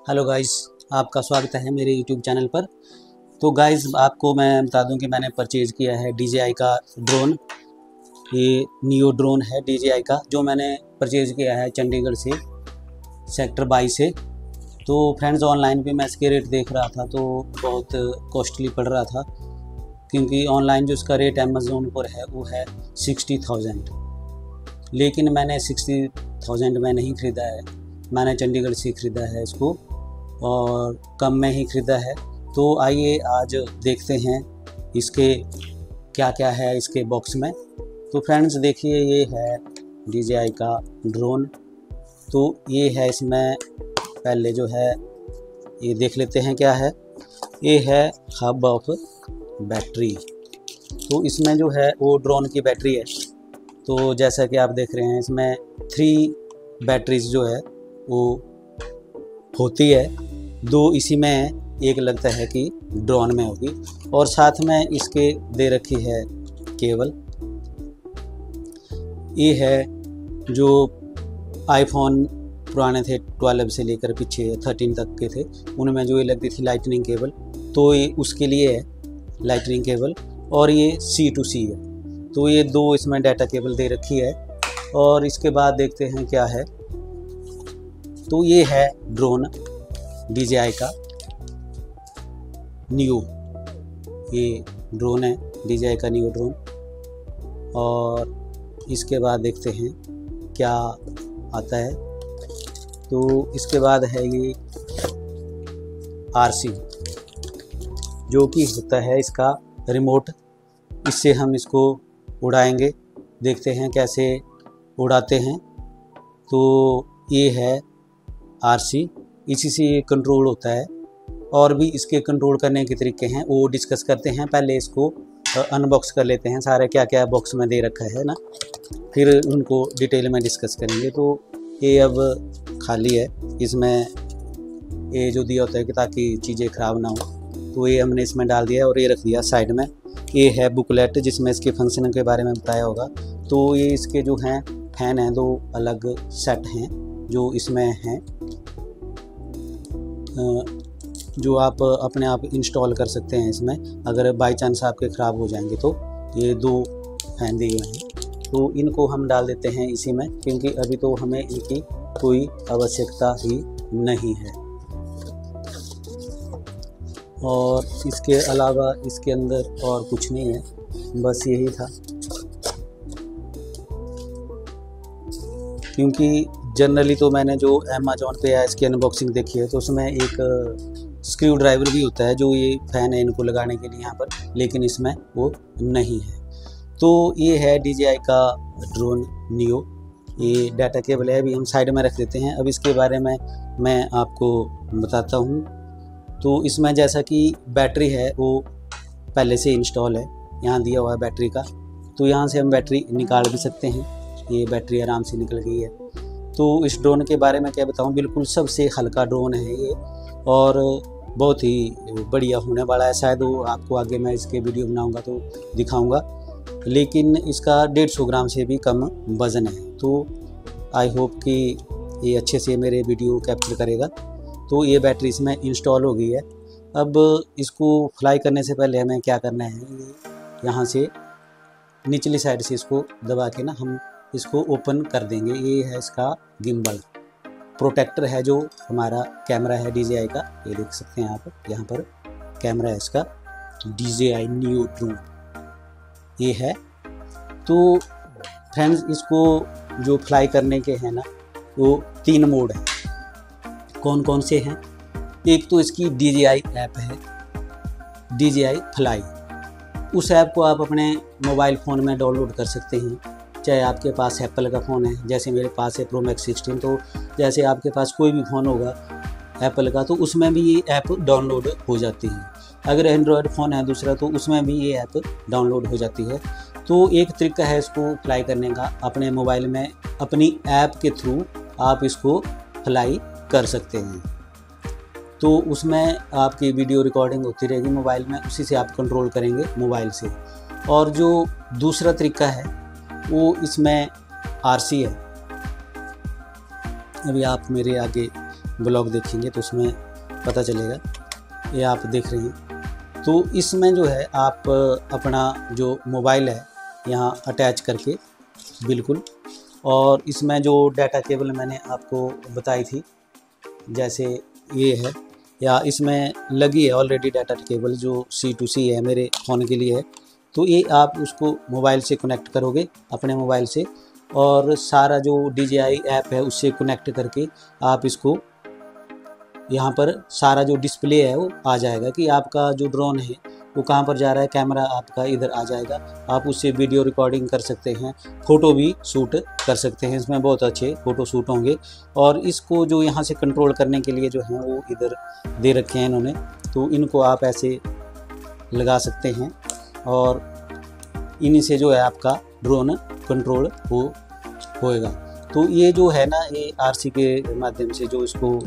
Hello guys, आपका स्वागत है मेरे यूट्यूब चैनल पर। तो गाइस, आपको मैं बता दूं कि मैंने परचेज़ किया है DJI का ड्रोन। ये नियो ड्रोन है DJI का, जो मैंने परचेज़ किया है चंडीगढ़ से, सेक्टर 22 से। तो फ्रेंड्स, ऑनलाइन भी मैं इसके रेट देख रहा था तो बहुत कॉस्टली पड़ रहा था, क्योंकि ऑनलाइन जो इसका रेट अमेज़ोन पर है वो है 60,000। लेकिन मैंने 60,000 में नहीं ख़रीदा है, मैंने चंडीगढ़ से ख़रीदा है इसको और कम में ही ख़रीदा है। तो आइए आज देखते हैं इसके क्या क्या है इसके बॉक्स में। तो फ्रेंड्स देखिए, ये है DJI का ड्रोन। तो ये है, इसमें पहले जो है ये देख लेते हैं क्या है। ये है हब ऑफ बैटरी। तो इसमें जो है वो ड्रोन की बैटरी है। तो जैसा कि आप देख रहे हैं, इसमें 3 बैटरीज जो है वो होती है। 2 इसी में है, एक लगता है कि ड्रोन में होगी, और साथ में इसके दे रखी है केबल। ये है जो आईफोन पुराने थे 12 से लेकर पीछे 13 तक के थे, उनमें जो ये लगती थी लाइटनिंग केबल, तो ये उसके लिए है लाइटनिंग केबल। और ये C2C है, तो ये 2 इसमें डाटा केबल दे रखी है। और इसके बाद देखते हैं क्या है। तो ये है ड्रोन DJI का नियो। ये ड्रोन है DJI का नियो ड्रोन। और इसके बाद देखते हैं क्या आता है। तो इसके बाद है ये RC, जो कि होता है इसका रिमोट। इससे हम इसको उड़ाएंगे, देखते हैं कैसे उड़ाते हैं। तो ये है RC, इसी से ये कंट्रोल होता है। और भी इसके कंट्रोल करने के तरीके हैं, वो डिस्कस करते हैं। पहले इसको अनबॉक्स कर लेते हैं, सारे क्या क्या बॉक्स में दे रखा है ना, फिर उनको डिटेल में डिस्कस करेंगे। तो ये अब खाली है, इसमें ये जो दिया होता है कि ताकि चीज़ें ख़राब ना हो, तो ये हमने इसमें डाल दिया और ये रख दिया साइड में। ये है बुकलेट, जिसमें इसके फंक्शन के बारे में बताया होगा। तो ये इसके जो हैं फैन हैं, 2 अलग सेट हैं जो इसमें हैं, जो आप अपने आप इंस्टॉल कर सकते हैं इसमें, अगर बाई चांस आपके ख़राब हो जाएंगे तो। ये 2 फैन दिए हुए हैं, तो इनको हम डाल देते हैं इसी में, क्योंकि अभी तो हमें इनकी कोई आवश्यकता ही नहीं है। और इसके अलावा इसके अंदर और कुछ नहीं है, बस यही था। क्योंकि जनरली तो मैंने जो अमेज़ॉन पे है इसकी अनबॉक्सिंग देखी है, तो उसमें एक स्क्रू ड्राइवर भी होता है जो ये फ़ैन है इनको लगाने के लिए यहाँ पर, लेकिन इसमें वो नहीं है। तो ये है DJI का ड्रोन नियो। ये डाटा केबल है, अभी हम साइड में रख देते हैं। अब इसके बारे में मैं आपको बताता हूँ। तो इसमें जैसा कि बैटरी है वो पहले से इंस्टॉल है, यहाँ दिया हुआ है बैटरी का। तो यहाँ से हम बैटरी निकाल भी सकते हैं, ये बैटरी आराम से निकल गई है। तो इस ड्रोन के बारे में क्या बताऊँ, बिल्कुल सबसे हल्का ड्रोन है ये, और बहुत ही बढ़िया होने वाला है। शायद वो आपको आगे मैं इसके वीडियो बनाऊंगा तो दिखाऊंगा, लेकिन इसका 150 ग्राम से भी कम वज़न है। तो आई होप कि ये अच्छे से मेरे वीडियो कैप्चर करेगा। तो ये बैटरी इसमें इंस्टॉल हो गई है। अब इसको फ्लाई करने से पहले हमें क्या करना है, यहाँ से निचली साइड से इसको दबा के ना हम इसको ओपन कर देंगे। ये है इसका गिम्बल प्रोटेक्टर है, जो हमारा कैमरा है DJI का, ये देख सकते हैं आप, यहाँ पर कैमरा है इसका DJI नियो ड्रोन ये है। तो फ्रेंड्स, इसको जो फ्लाई करने के हैं ना, वो 3 मोड हैं। कौन कौन से हैं? एक तो इसकी DJI ऐप है, DJI फ्लाई। उस ऐप को आप अपने मोबाइल फ़ोन में डाउनलोड कर सकते हैं, चाहे आपके पास एप्पल का फ़ोन है, जैसे मेरे पास है Pro Max 16। तो जैसे आपके पास कोई भी फ़ोन होगा एप्पल का, तो उसमें भी ये ऐप डाउनलोड हो जाती है। अगर एंड्रॉयड फ़ोन है दूसरा, तो उसमें भी ये ऐप डाउनलोड हो जाती है। तो एक तरीका है इसको फ्लाई करने का, अपने मोबाइल में अपनी ऐप के थ्रू आप इसको फ्लाई कर सकते हैं। तो उसमें आपकी वीडियो रिकॉर्डिंग होती रहेगी मोबाइल में, उसी से आप कंट्रोल करेंगे मोबाइल से। और जो दूसरा तरीका है वो इसमें RC है। अभी आप मेरे आगे ब्लॉग देखेंगे तो उसमें पता चलेगा। ये आप देख रहे हैं। तो इसमें जो है आप अपना जो मोबाइल है यहाँ अटैच करके बिल्कुल, और इसमें जो डाटा केबल मैंने आपको बताई थी जैसे ये है, या इसमें लगी है ऑलरेडी डाटा केबल जो C2C है, मेरे फ़ोन के लिए है। तो ये आप उसको मोबाइल से कनेक्ट करोगे अपने मोबाइल से, और सारा जो DJI ऐप है उससे कनेक्ट करके आप इसको यहाँ पर सारा जो डिस्प्ले है वो आ जाएगा कि आपका जो ड्रोन है वो कहाँ पर जा रहा है। कैमरा आपका इधर आ जाएगा, आप उससे वीडियो रिकॉर्डिंग कर सकते हैं, फ़ोटो भी शूट कर सकते हैं। इसमें बहुत अच्छे फ़ोटो शूट होंगे। और इसको जो यहाँ से कंट्रोल करने के लिए जो है वो इधर दे रखे हैं इन्होंने, तो इनको आप ऐसे लगा सकते हैं और इन्हीं से जो है आपका ड्रोन कंट्रोल होएगा। तो ये जो है ना, ये RC के माध्यम से जो इसको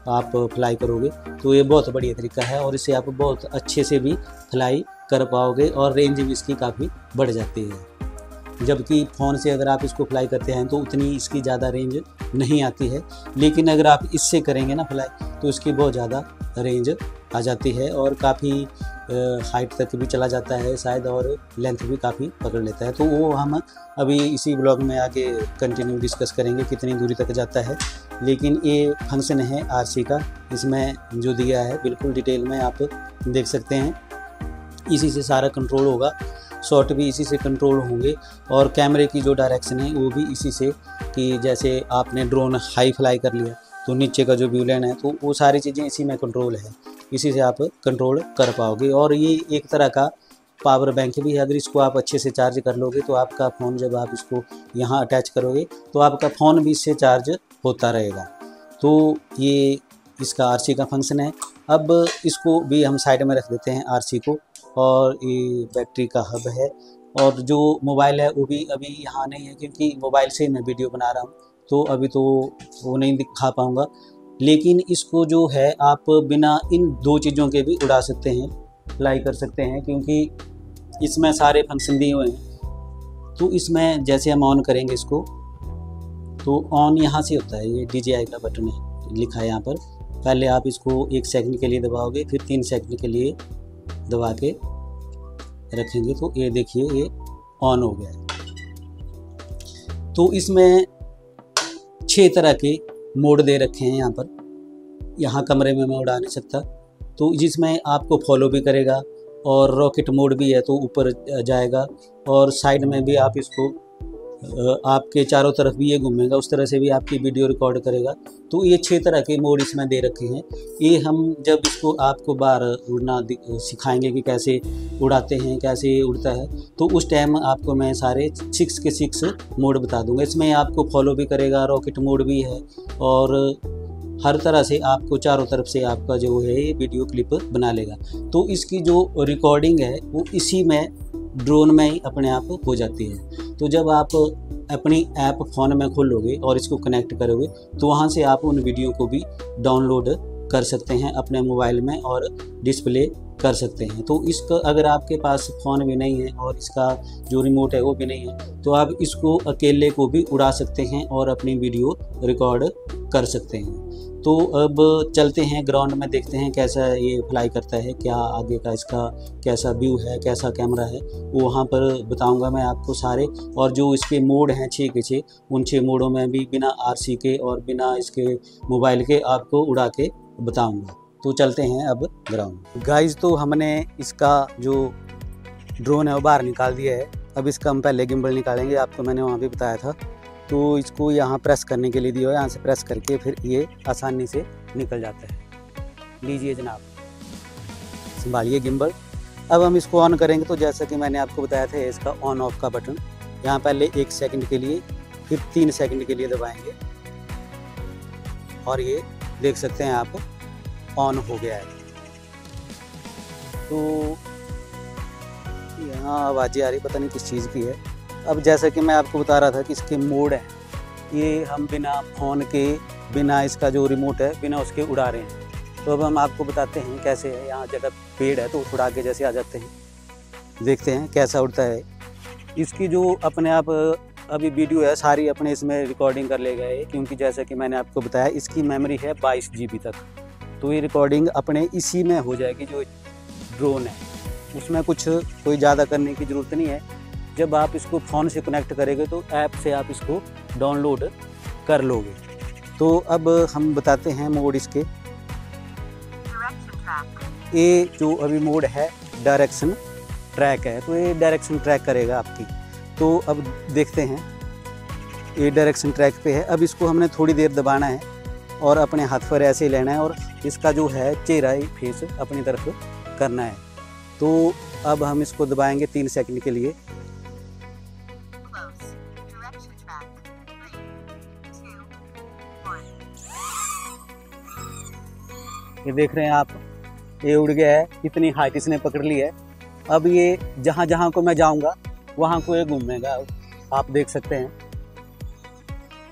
आप फ्लाई करोगे तो ये बहुत बढ़िया तरीका है, और इससे आप बहुत अच्छे से भी फ्लाई कर पाओगे और रेंज भी इसकी काफ़ी बढ़ जाती है। जबकि फ़ोन से अगर आप इसको फ्लाई करते हैं तो उतनी इसकी ज़्यादा रेंज नहीं आती है, लेकिन अगर आप इससे करेंगे ना फ्लाई तो इसकी बहुत ज़्यादा रेंज आ जाती है और काफ़ी हाइट तक भी चला जाता है शायद, और लेंथ भी काफ़ी पकड़ लेता है। तो वो हम अभी इसी ब्लॉग में आगे कंटिन्यू डिस्कस करेंगे कितनी दूरी तक जाता है। लेकिन ये फंक्शन है RC का, इसमें जो दिया है बिल्कुल डिटेल में आप देख सकते हैं। इसी से सारा कंट्रोल होगा, शॉट भी इसी से कंट्रोल होंगे, और कैमरे की जो डायरेक्शन है वो भी इसी से, कि जैसे आपने ड्रोन हाई फ्लाई कर लिया तो नीचे का जो व्यू लेना है तो वो सारी चीज़ें इसी में कंट्रोल है, इसी से आप कंट्रोल कर पाओगे। और ये एक तरह का पावर बैंक भी है। अगर इसको आप अच्छे से चार्ज कर लोगे तो आपका फ़ोन, जब आप इसको यहाँ अटैच करोगे तो आपका फ़ोन भी इससे चार्ज होता रहेगा। तो ये इसका RC का फंक्शन है। अब इसको भी हम साइड में रख देते हैं RC को, और ये बैटरी का हब है। और जो मोबाइल है वो भी अभी यहाँ नहीं है, क्योंकि मोबाइल से मैं वीडियो बना रहा हूँ तो अभी तो वो नहीं दिखा पाऊँगा। लेकिन इसको जो है आप बिना इन दो चीज़ों के भी उड़ा सकते हैं, फ्लाई कर सकते हैं, क्योंकि इसमें सारे फंक्शन दिए हुए हैं। तो इसमें जैसे हम ऑन करेंगे इसको तो ऑन यहाँ से होता है, ये DJI का बटन है लिखा है यहाँ पर। पहले आप इसको 1 सेकंड के लिए दबाओगे, फिर 3 सेकंड के लिए दबा के रखेंगे तो ये देखिए ये ऑन हो गया है। तो इसमें 6 तरह के मोड दे रखे हैं यहाँ पर। यहाँ कमरे में मैं उड़ा नहीं सकता, तो जिसमें आपको फॉलो भी करेगा, और रॉकेट मोड भी है तो ऊपर जाएगा, और साइड में भी आप इसको आपके चारों तरफ भी ये घूमेगा, उस तरह से भी आपकी वीडियो रिकॉर्ड करेगा। तो ये 6 तरह के मोड इसमें दे रखे हैं। ये हम जब इसको आपको बाहर उड़ना सिखाएंगे कि कैसे उड़ाते हैं, कैसे उड़ता है, तो उस टाइम आपको मैं सारे 6 के 6 मोड बता दूंगा। इसमें आपको फॉलो भी करेगा, रॉकेट मोड भी है, और हर तरह से आपको चारों तरफ से आपका जो है ये वीडियो क्लिप बना लेगा। तो इसकी जो रिकॉर्डिंग है वो इसी में ड्रोन में ही अपने आप हो जाती है। तो जब आप अपनी ऐप फ़ोन में खोलोगे और इसको कनेक्ट करोगे तो वहाँ से आप उन वीडियो को भी डाउनलोड कर सकते हैं अपने मोबाइल में और डिस्प्ले कर सकते हैं। तो इसका अगर आपके पास फ़ोन भी नहीं है और इसका जो रिमोट है वो भी नहीं है तो आप इसको अकेले को भी उड़ा सकते हैं और अपनी वीडियो रिकॉर्ड कर सकते हैं। तो अब चलते हैं ग्राउंड में, देखते हैं कैसा ये फ्लाई करता है, क्या आगे का इसका कैसा व्यू है, कैसा कैमरा है, वो वहाँ पर बताऊंगा मैं आपको सारे। और जो इसके मोड हैं 6 के 6, उन 6 मोडों में भी बिना RC के और बिना इसके मोबाइल के आपको उड़ा के बताऊंगा। तो चलते हैं अब ग्राउंड। गाइस तो हमने इसका जो ड्रोन है वो बाहर निकाल दिया है। अब इसका हम पहले गिम्बल निकालेंगे, आपको मैंने वहाँ भी बताया था। तो इसको यहाँ प्रेस करने के लिए दिया है, यहाँ से प्रेस करके फिर ये आसानी से निकल जाता है। लीजिए जनाब, संभालिए गिम्बल। अब हम इसको ऑन करेंगे तो जैसा कि मैंने आपको बताया था इसका ऑन ऑफ का बटन, यहाँ पहले 1 सेकंड के लिए फिर 3 सेकंड के लिए दबाएंगे और ये देख सकते हैं आप ऑन हो गया है। तो यहाँ आवाज़ें आ रही, पता नहीं किस चीज़ की है। अब जैसा कि मैं आपको बता रहा था कि इसके मोड हैं, ये हम बिना फ़ोन के, बिना इसका जो रिमोट है, बिना उसके उड़ा रहे हैं। तो अब हम आपको बताते हैं कैसे है। यहाँ जगह पेड़ है तो उड़ा के जैसे आ जाते हैं, देखते हैं कैसा उड़ता है। इसकी जो अपने आप अभी वीडियो है सारी अपने इसमें रिकॉर्डिंग कर ले गए, क्योंकि जैसा कि मैंने आपको बताया इसकी मेमोरी है 22 GB तक। तो ये रिकॉर्डिंग अपने इसी में हो जाएगी। जो ड्रोन है उसमें कुछ कोई ज़्यादा करने की ज़रूरत नहीं है। जब आप इसको फ़ोन से कनेक्ट करेंगे तो ऐप से आप इसको डाउनलोड कर लोगे। तो अब हम बताते हैं मोड इसके। ये जो अभी मोड है डायरेक्शन ट्रैक है, तो ये डायरेक्शन ट्रैक करेगा आपकी। तो अब देखते हैं, ये डायरेक्शन ट्रैक पे है। अब इसको हमने थोड़ी देर दबाना है और अपने हाथ पर ऐसे ही लेना है और इसका जो है चेहरा फेस अपनी तरफ करना है। तो अब हम इसको दबाएंगे 3 सेकंड के लिए। ये देख रहे हैं आप, ये उड़ गया है, इतनी हाइट इसने पकड़ ली है। अब ये जहाँ जहाँ को मैं जाऊँगा वहाँ को ये घूमेगा, आप देख सकते हैं।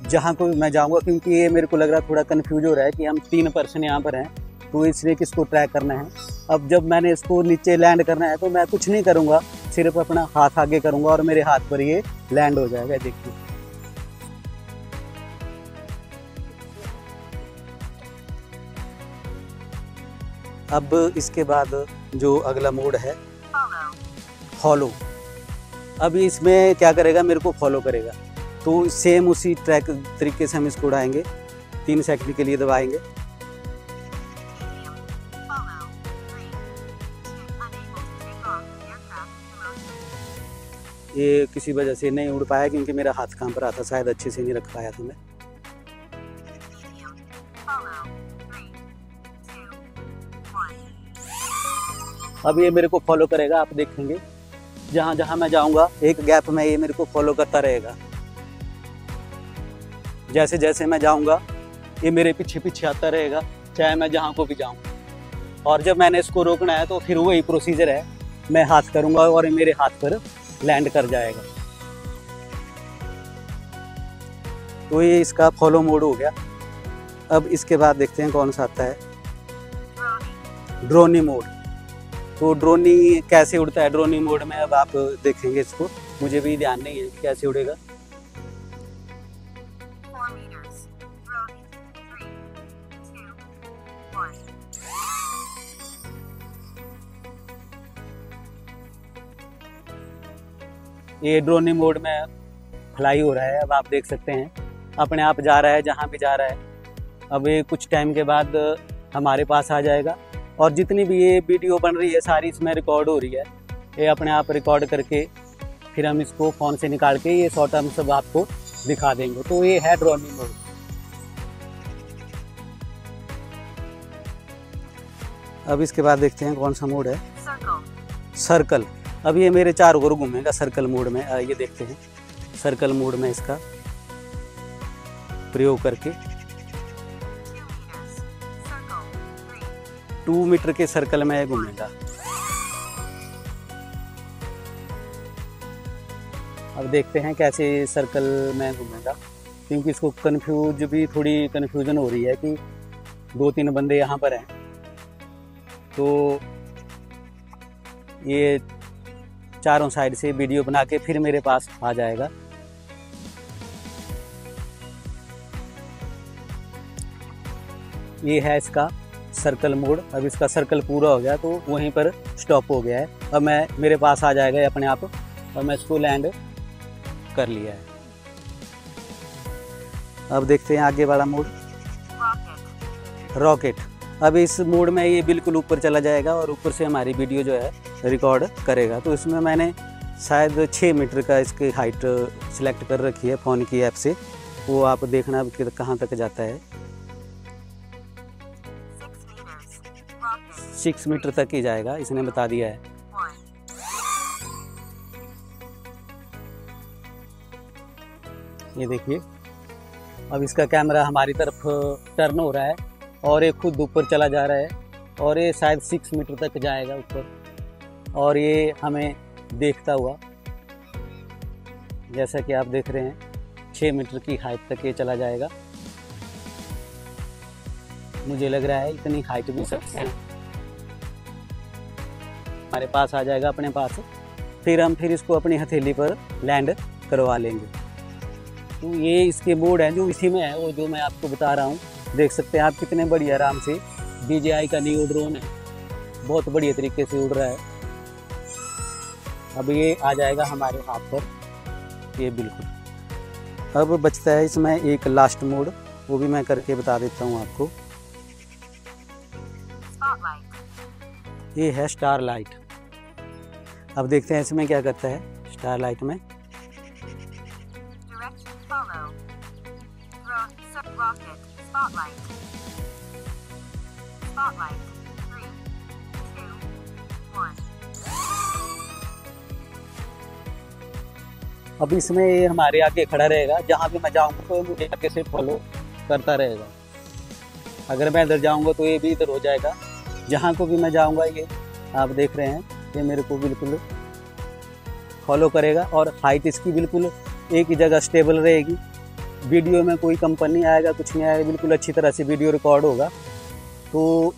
जहाँ को मैं जाऊँगा, क्योंकि ये मेरे को लग रहा है थोड़ा कंफ्यूज हो रहा है कि हम 3 पर्सन यहाँ पर हैं, तो इसलिए किसको ट्रैक करना है। अब जब मैंने इसको नीचे लैंड करना है तो मैं कुछ नहीं करूँगा, सिर्फ अपना हाथ आगे करूँगा और मेरे हाथ पर ये लैंड हो जाएगा। देखिए, अब इसके बाद जो अगला मोड है फॉलो। अब इसमें क्या करेगा, मेरे को फॉलो करेगा। तो सेम उसी ट्रैक तरीके से हम इसको उड़ाएंगे, 3 सेकंड के लिए दबाएंगे। ये किसी वजह से नहीं उड़ पाया क्योंकि मेरा हाथ कांप रहा था, शायद अच्छे से नहीं रख पाया था मैं। अब ये मेरे को फॉलो करेगा, आप देखेंगे जहाँ जहाँ मैं जाऊँगा एक गैप में ये मेरे को फॉलो करता रहेगा। जैसे जैसे मैं जाऊँगा ये मेरे पीछे पीछे आता रहेगा, चाहे मैं जहाँ को भी जाऊँ। और जब मैंने इसको रोकना है तो फिर वही प्रोसीजर है, मैं हाथ करूँगा और ये मेरे हाथ पर लैंड कर जाएगा। तो ये इसका फॉलो मोड हो गया। अब इसके बाद देखते हैं कौन सा आता है, ड्रोनी मोड। तो ड्रोनी कैसे उड़ता है ड्रोनी मोड में, अब आप देखेंगे इसको, मुझे भी ध्यान नहीं है कि कैसे उड़ेगा। ये ड्रोनी मोड में फ्लाई हो रहा है, अब आप देख सकते हैं अपने आप जा रहा है जहाँ भी जा रहा है। अब ये कुछ टाइम के बाद हमारे पास आ जाएगा और जितनी भी ये वीडियो बन रही है सारी इसमें रिकॉर्ड हो रही है। ये अपने आप रिकॉर्ड करके फिर हम इसको फ़ोन से निकाल के ये शॉर्ट हम सब आपको दिखा देंगे। तो ये है ड्रोनी मोड। अब इसके बाद देखते हैं कौन सा मोड है, सर्कल। अब ये मेरे 4 ओर घूमेगा सर्कल मोड में। ये देखते हैं सर्कल मोड में इसका प्रयोग करके 2 मीटर के सर्कल में घूमेगा। अब देखते हैं कैसे सर्कल में घूमेगा, क्योंकि इसको थोड़ी कन्फ्यूजन हो रही है कि 2-3 बंदे यहाँ पर हैं। तो ये चारों साइड से वीडियो बना के फिर मेरे पास आ जाएगा। ये है इसका सर्कल मोड। अब इसका सर्कल पूरा हो गया तो वहीं पर स्टॉप हो गया है। अब मेरे पास आ जाएगा अपने आप और मैं इसको लैंड कर लिया है। अब देखते हैं आगे वाला मोड, रॉकेट। अब इस मोड में ये बिल्कुल ऊपर चला जाएगा और ऊपर से हमारी वीडियो जो है रिकॉर्ड करेगा। तो इसमें मैंने शायद 6 मीटर का इसकी हाइट सिलेक्ट कर रखी है फ़ोन की ऐप से, वो आप देखना कहाँ तक जाता है। 6 मीटर तक ही जाएगा, इसने बता दिया है। ये देखिए, अब इसका कैमरा हमारी तरफ टर्न हो रहा है और ये खुद ऊपर चला जा रहा है और ये शायद 6 मीटर तक जाएगा ऊपर और ये हमें देखता हुआ, जैसा कि आप देख रहे हैं 6 मीटर की हाइट तक ये चला जाएगा। मुझे लग रहा है इतनी हाइट भी सकते हैं, हमारे पास आ जाएगा अपने पास। फिर इसको अपनी हथेली पर लैंड करवा लेंगे। तो ये इसके मोड हैं जो इसी में है, वो जो मैं आपको बता रहा हूँ। देख सकते हैं आप कितने बढ़िया आराम से DJI का न्यू ड्रोन है, बहुत बढ़िया तरीके से उड़ रहा है। अब ये आ जाएगा हमारे हाथ पर, ये बिल्कुल। अब बचता है इसमें एक लास्ट मोड, वो भी मैं करके बता देता हूँ आपको। ये है स्टार लाइट। अब देखते हैं इसमें क्या करता है स्टार लाइट में। अब इसमें ये हमारे आगे खड़ा रहेगा, जहाँ भी मैं जाऊँगा तो मुझे आगे से फॉलो करता रहेगा। अगर मैं इधर जाऊँगा तो ये भी इधर हो जाएगा, जहाँ को भी मैं जाऊँगा ये आप देख रहे हैं, ये मेरे को बिल्कुल फॉलो करेगा। और हाइट इसकी बिल्कुल एक ही जगह स्टेबल रहेगी। वीडियो में कोई कंपनी आएगा, कुछ नहीं आएगा, बिल्कुल अच्छी तरह से वीडियो रिकॉर्ड होगा। तो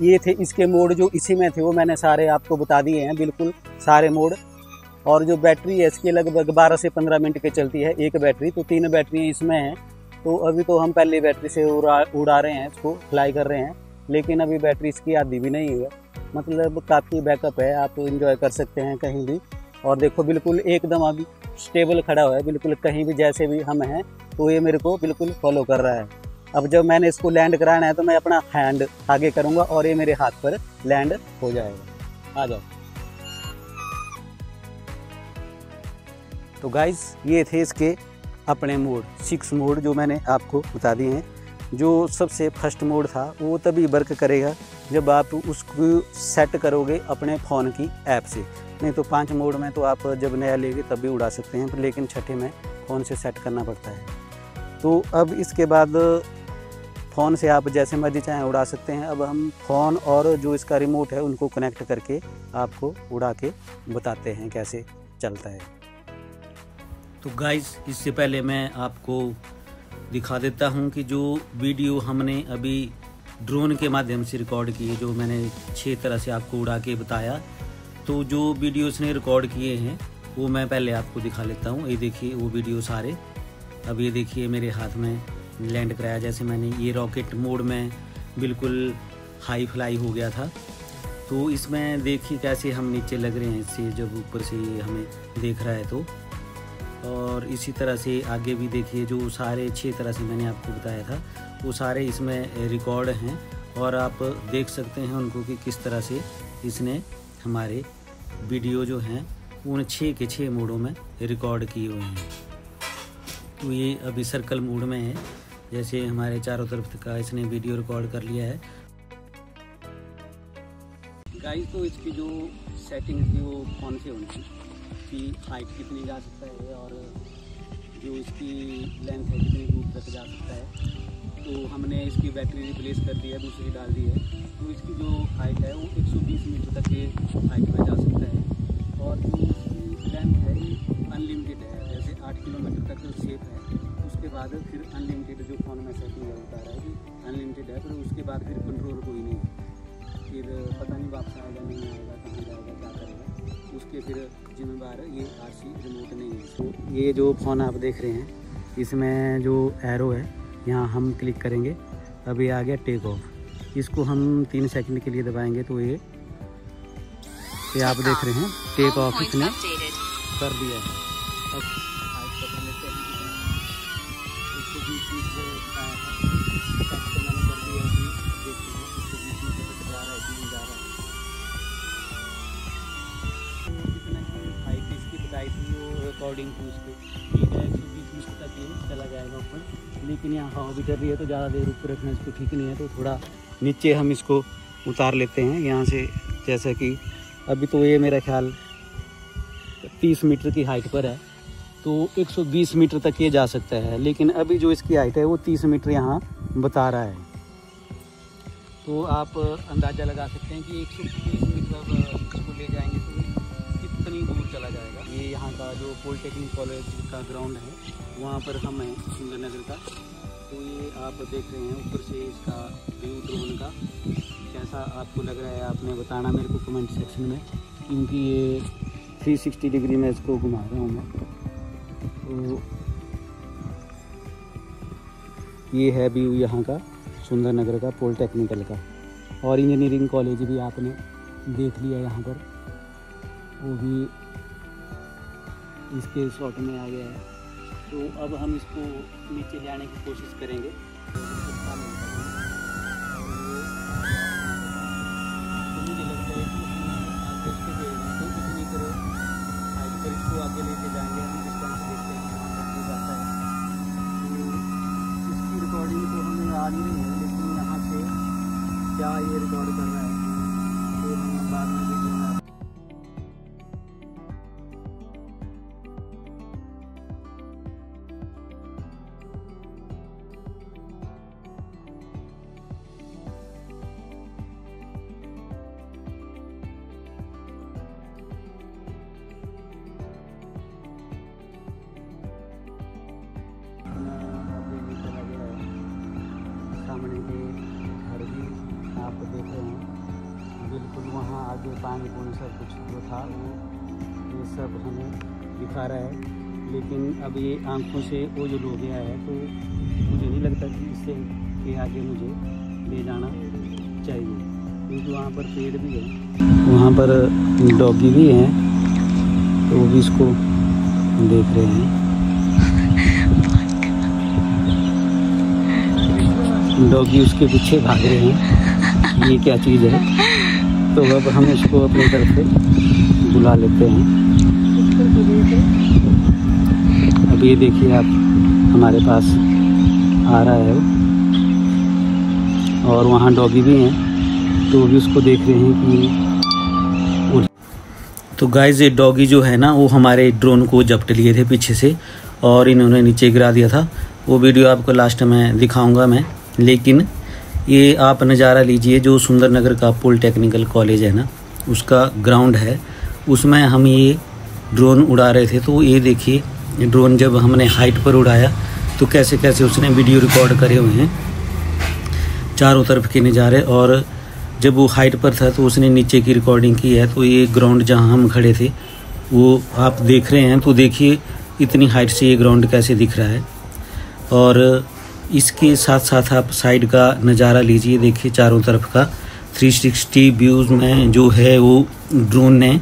ये थे इसके मोड, जो इसी में थे वो मैंने सारे आपको बता दिए हैं, बिल्कुल सारे मोड। और जो बैटरी है इसकी लगभग 12 से 15 मिनट की चलती है एक बैटरी, तो 3 बैटरी इसमें हैं। तो अभी तो हम पहली बैटरी से उड़ा रहे हैं, इसको फ्लाई कर रहे हैं, लेकिन अभी बैटरी इसकी आधी भी नहीं है, मतलब काफ़ी बैकअप है, आप इंजॉय कर सकते हैं कहीं भी। और देखो बिल्कुल एकदम अभी स्टेबल खड़ा हुआ है, बिल्कुल कहीं भी जैसे भी हम हैं तो ये मेरे को बिल्कुल फॉलो कर रहा है। अब जब मैंने इसको लैंड कराना है तो मैं अपना हैंड आगे करूँगा और ये मेरे हाथ पर लैंड हो जाएगा। आ जाओ। तो गाइस ये थे इसके अपने मोड, 6 मोड जो मैंने आपको बता दिए हैं। जो सबसे फर्स्ट मोड था वो तभी वर्क करेगा जब आप उसको सेट करोगे अपने फ़ोन की ऐप से, नहीं तो 5 मोड में तो आप जब नया लेंगे तब भी उड़ा सकते हैं, लेकिन छठे में फ़ोन से सेट करना पड़ता है। तो अब इसके बाद फ़ोन से आप जैसे मर्जी चाहें उड़ा सकते हैं। अब हम फ़ोन और जो इसका रिमोट है उनको कनेक्ट करके आपको उड़ा के बताते हैं कैसे चलता है। तो गाइस इससे पहले मैं आपको दिखा देता हूं कि जो वीडियो हमने अभी ड्रोन के माध्यम से रिकॉर्ड की है, जो मैंने 6 तरह से आपको उड़ा के बताया, तो जो वीडियो उसने रिकॉर्ड किए हैं वो मैं पहले आपको दिखा लेता हूं। ये देखिए वो वीडियो सारे। अब ये देखिए मेरे हाथ में लैंड कराया, जैसे मैंने ये रॉकेट मोड में बिल्कुल हाई फ्लाई हो गया था। तो इसमें देखिए कैसे हम नीचे लग रहे हैं इससे, जब ऊपर से ये हमें देख रहा है तो। और इसी तरह से आगे भी देखिए जो सारे 6 तरह से मैंने आपको बताया था वो सारे इसमें रिकॉर्ड हैं, और आप देख सकते हैं उनको कि किस तरह से इसने हमारे वीडियो जो हैं उन 6 के 6 मोडों में रिकॉर्ड किए हुए हैं। तो ये अभी सर्कल मोड में है, जैसे हमारे चारों तरफ का इसने वीडियो रिकॉर्ड कर लिया है। गाइस तो इसकी जो सेटिंग थी वो फ़ोन से होनी थी कि हाइट कितनी जा सकता है और जो इसकी लेंथ है कितनी दूर तक जा सकता है। तो हमने इसकी बैटरी रिप्लेस कर दी है, दूसरी डाल दी है। तो इसकी जो हाइट है वो 120 मीटर तक के हाइट में जा सकता है। और जो इसकी लेंथ है ये अनलिमिटेड है, जैसे 8 किलोमीटर तक सेफ है। उसके बाद फिर अनलिमिटेड जो फ़ोन में सेटिंग है बता रहा है कि अनलिमिटेड है, फिर उसके बाद फिर कंट्रोल कोई नहीं है। फिर पता नहीं वापस आएगा नहीं आएगा, कहाँ जाएगा क्या करेगा, उसके फिर जिम्मेदार ये RC रिमोट नहीं है। तो ये जो फ़ोन आप देख रहे हैं इसमें जो एरो है यहाँ हम क्लिक करेंगे, अभी आ गया टेक ऑफ। इसको हम 3 सेकंड के लिए दबाएंगे तो ये आप देख रहे हैं टेक ऑफ इसने कर दिया है। अकॉर्डिंग टू उसके 120 मीटर तक ये चला जाएगा ऊपर, लेकिन यहाँ हवा भी चल रही है तो ज़्यादा देर ऊपर रखना इसको ठीक नहीं है। तो थोड़ा नीचे हम इसको उतार लेते हैं यहाँ से, जैसा कि अभी तो ये मेरा ख्याल 30 मीटर की हाइट पर है, तो 120 मीटर तक ये जा सकता है। लेकिन अभी जो इसकी हाइट है वो 30 मीटर यहाँ बता रहा है। तो आप अंदाज़ा लगा सकते हैं कि 130 मीटर इसको ले जाएंगे तो कितनी दूर चला जाएगा। ये यहाँ का जो पॉलिटेक्निक कॉलेज का ग्राउंड है वहाँ पर हम हैं सुंदरनगर का। तो ये आप देख रहे हैं ऊपर से इसका व्यू ड्रोन का, कैसा आपको लग रहा है आपने बताना मेरे को कमेंट सेक्शन में, क्योंकि ये 360 डिग्री में इसको घुमा रहा हूँ मैं। तो ये है व्यू यहाँ का सुंदरनगर का पॉलिटेक्निकल का। और इंजीनियरिंग कॉलेज भी आपने देख लिया यहाँ पर, वो भी इसके शॉट में आ गया है। तो अब हम इसको नीचे ले आने की कोशिश करेंगे। मुझे लगता है कि इसको आगे लेके जाएंगे, हम डिस्टेंस देखते हैं कहाँ तक जाता है। तो इसकी रिकॉर्डिंग तो हमें आ नहीं रही है, लेकिन यहाँ से क्या ये रिकॉर्ड कर रहा है तो हम बाद में वीडियो में सामने के घर भी आप देख रहे हैं। बिल्कुल वहाँ आगे पानी पूनी सब कुछ जो था वो ये सब हमें दिखा रहा है, लेकिन अब ये आंखों से ओझल हो गया है। तो मुझे नहीं लगता कि इससे के आगे मुझे ले जाना चाहिए, क्योंकि वहाँ पर पेड़ भी है, वहाँ पर डॉगी भी हैं, तो वो भी इसको देख रहे हैं। डॉगी उसके पीछे भाग रहे हैं, ये क्या चीज़ है। तो अब हम उसको अपनी तरफ से बुला लेते हैं। अब ये देखिए आप, हमारे पास आ रहा है और वहाँ डॉगी भी हैं, तो भी उसको देख रहे हैं कि। तो गाइस ये डॉगी जो है ना, वो हमारे ड्रोन को झपट लिए थे पीछे से और इन्होंने नीचे गिरा दिया था। वो वीडियो आपको लास्ट में दिखाऊंगा मैं। लेकिन ये आप नज़ारा लीजिए, जो सुंदरनगर का पॉलिटेक्निकल कॉलेज है ना, उसका ग्राउंड है, उसमें हम ये ड्रोन उड़ा रहे थे। तो ये देखिए ड्रोन जब हमने हाइट पर उड़ाया तो कैसे कैसे उसने वीडियो रिकॉर्ड करे हुए हैं चारों तरफ के नज़ारे। और जब वो हाइट पर था तो उसने नीचे की रिकॉर्डिंग की है। तो ये ग्राउंड जहाँ हम खड़े थे वो आप देख रहे हैं, तो देखिए इतनी हाइट से ये ग्राउंड कैसे दिख रहा है। और इसके साथ साथ आप साइड का नज़ारा लीजिए, देखिए चारों तरफ का 360 व्यूज़ में जो है वो ड्रोन ने,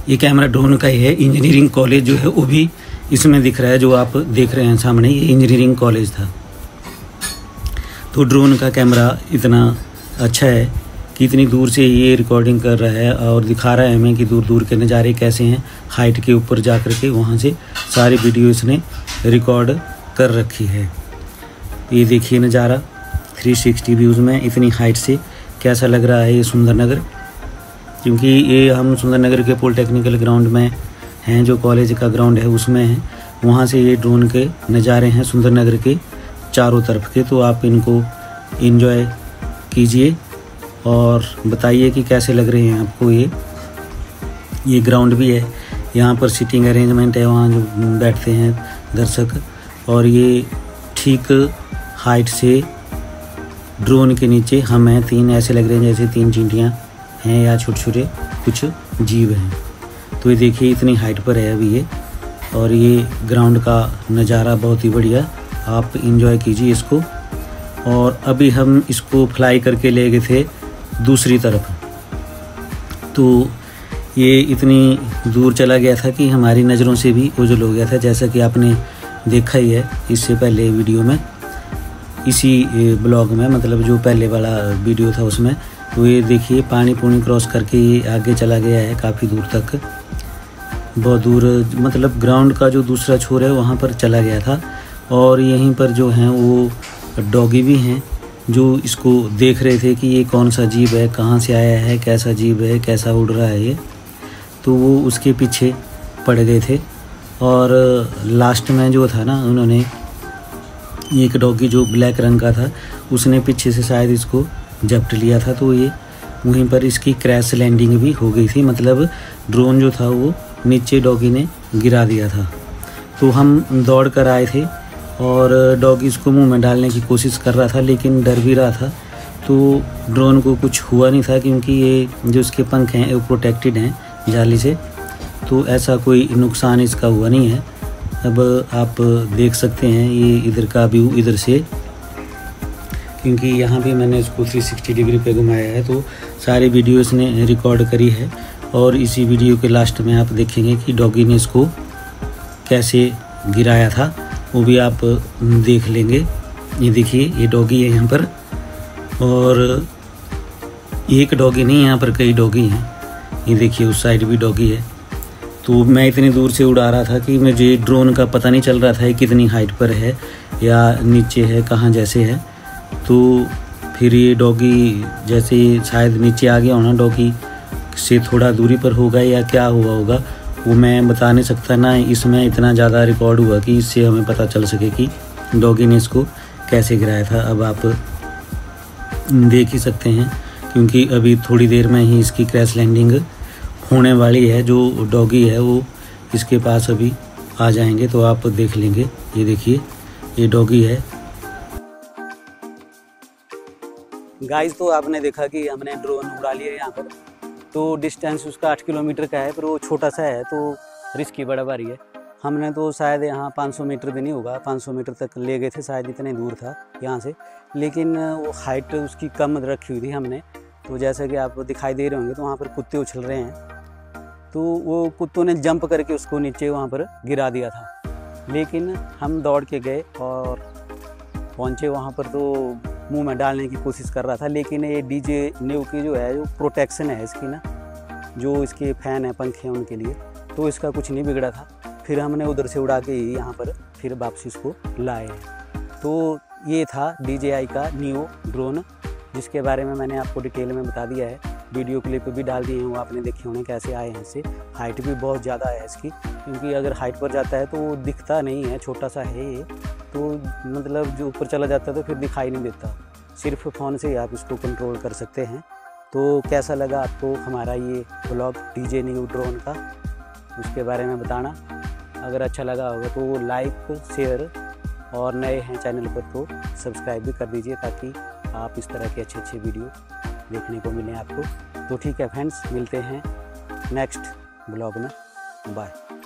ये कैमरा ड्रोन का ही है। इंजीनियरिंग कॉलेज जो है वो भी इसमें दिख रहा है, जो आप देख रहे हैं सामने, ये इंजीनियरिंग कॉलेज था। तो ड्रोन का कैमरा इतना अच्छा है कि इतनी दूर से ये रिकॉर्डिंग कर रहा है और दिखा रहा है हमें कि दूर दूर के नज़ारे कैसे हैं। हाइट के ऊपर जा कर के वहाँ से सारी वीडियो इसने रिकॉर्ड कर रखी है। ये देखिए नज़ारा 360 व्यूज़ में इतनी हाइट से कैसा लग रहा है ये सुंदरनगर। क्योंकि ये हम सुंदरनगर के पॉलिटेक्निकल ग्राउंड में हैं, जो कॉलेज का ग्राउंड है उसमें है। वहाँ से ये ड्रोन के नज़ारे हैं सुंदरनगर के चारों तरफ के। तो आप इनको एंजॉय कीजिए और बताइए कि कैसे लग रहे हैं आपको। ये ग्राउंड भी है, यहाँ पर सीटिंग अरेंजमेंट है, वहाँ जो बैठते हैं दर्शक। और ये ठीक हाइट से ड्रोन के नीचे हमें तीन ऐसे लग रहे हैं जैसे तीन चींटियाँ हैं या छोटे छोटे कुछ जीव हैं। तो ये देखिए इतनी हाइट पर है अभी ये, और ये ग्राउंड का नज़ारा बहुत ही बढ़िया, आप इंजॉय कीजिए इसको। और अभी हम इसको फ्लाई करके ले गए थे दूसरी तरफ, तो ये इतनी दूर चला गया था कि हमारी नज़रों से भी ओझल हो गया था, जैसा कि आपने देखा ही है इससे पहले वीडियो में, इसी ब्लॉग में, मतलब जो पहले वाला वीडियो था उसमें। तो ये देखिए पानी पूनी क्रॉस करके ये आगे चला गया है काफ़ी दूर तक, बहुत दूर, मतलब ग्राउंड का जो दूसरा छोर है वहाँ पर चला गया था। और यहीं पर जो हैं वो डॉगी भी हैं, जो इसको देख रहे थे कि ये कौन सा जीव है, कहाँ से आया है, कैसा जीव है, कैसा उड़ रहा है ये। तो वो उसके पीछे पड़ गए थे। और लास्ट में जो था ना, उन्होंने एक डॉगी जो ब्लैक रंग का था उसने पीछे से शायद इसको झपट लिया था। तो ये वहीं पर इसकी क्रैश लैंडिंग भी हो गई थी, मतलब ड्रोन जो था वो नीचे डॉगी ने गिरा दिया था। तो हम दौड़ कर आए थे और डॉगी इसको मुंह में डालने की कोशिश कर रहा था, लेकिन डर भी रहा था। तो ड्रोन को कुछ हुआ नहीं था, क्योंकि ये जो इसके पंख हैं वो प्रोटेक्टेड हैं जाली से, तो ऐसा कोई नुकसान इसका हुआ नहीं है। अब आप देख सकते हैं ये इधर का व्यू इधर से क्योंकि यहाँ भी मैंने इसको 360 डिग्री पे घुमाया है, तो सारी वीडियो इसने रिकॉर्ड करी है। और इसी वीडियो के लास्ट में आप देखेंगे कि डॉगी ने इसको कैसे गिराया था, वो भी आप देख लेंगे। ये देखिए, ये डॉगी है यहाँ पर, और एक डॉगी नहीं, यहाँ पर कई डॉगी हैं। ये देखिए, उस साइड भी डॉगी है। तो मैं इतनी दूर से उड़ा रहा था कि मुझे ड्रोन का पता नहीं चल रहा था कितनी हाइट पर है या नीचे है, कहाँ जैसे है। तो फिर ये डॉगी जैसे शायद नीचे आ गया होना, डॉगी से थोड़ा दूरी पर होगा या क्या हुआ होगा, वो मैं बता नहीं सकता ना। इसमें इतना ज़्यादा रिकॉर्ड हुआ कि इससे हमें पता चल सके कि डॉगी ने इसको कैसे गिराया था। अब आप देख ही सकते हैं, क्योंकि अभी थोड़ी देर में ही इसकी क्रैश लैंडिंग होने वाली है। जो डॉगी है वो इसके पास अभी आ जाएंगे, तो आप देख लेंगे। ये देखिए, ये डॉगी है। गाइस, तो आपने देखा कि हमने ड्रोन उड़ा लिया यहाँ पर। तो डिस्टेंस उसका 8 किलोमीटर का है, पर वो छोटा सा है, तो रिस्क बड़ा भारी है। हमने तो शायद यहाँ 500 मीटर भी नहीं होगा, 500 मीटर तक ले गए थे, शायद इतने दूर था यहाँ से। लेकिन वो हाइट उसकी कम रखी हुई थी हमने। तो जैसा कि आप दिखाई दे रहे होंगे, तो वहाँ पर कुत्ते उछल रहे हैं, तो वो कुत्तों ने जंप करके उसको नीचे वहाँ पर गिरा दिया था। लेकिन हम दौड़ के गए और पहुँचे वहाँ पर, तो मुंह में डालने की कोशिश कर रहा था। लेकिन ये डीजे न्यू की जो है, जो प्रोटेक्शन है इसकी ना, जो इसके फ़ैन है, पंखे हैं उनके लिए, तो इसका कुछ नहीं बिगड़ा था। फिर हमने उधर से उड़ा के ही यहाँ पर फिर वापसी इसको लाए हैं। तो ये था DJI का नियो ड्रोन, जिसके बारे में मैंने आपको डिटेल में बता दिया है। वीडियो क्लिप भी डाल दिए हैं, वो आपने देखे होंगे कैसे आए हैं इससे। हाइट भी बहुत ज़्यादा है इसकी, क्योंकि अगर हाइट पर जाता है तो वो दिखता नहीं है, छोटा सा है ये। तो मतलब जो ऊपर चला जाता है तो फिर दिखाई नहीं देता। सिर्फ फ़ोन से ही आप इसको कंट्रोल कर सकते हैं। तो कैसा लगा आपको हमारा ये व्लॉग DJI नियो ड्रोन का, उसके बारे में बताना। अगर अच्छा लगा होगा तो लाइक, शेयर, और नए हैं चैनल पर तो सब्सक्राइब भी कर दीजिए, ताकि आप इस तरह के अच्छे वीडियो देखने को मिलें आपको। तो ठीक है फ्रेंड्स, मिलते हैं नेक्स्ट ब्लॉग में। बाय।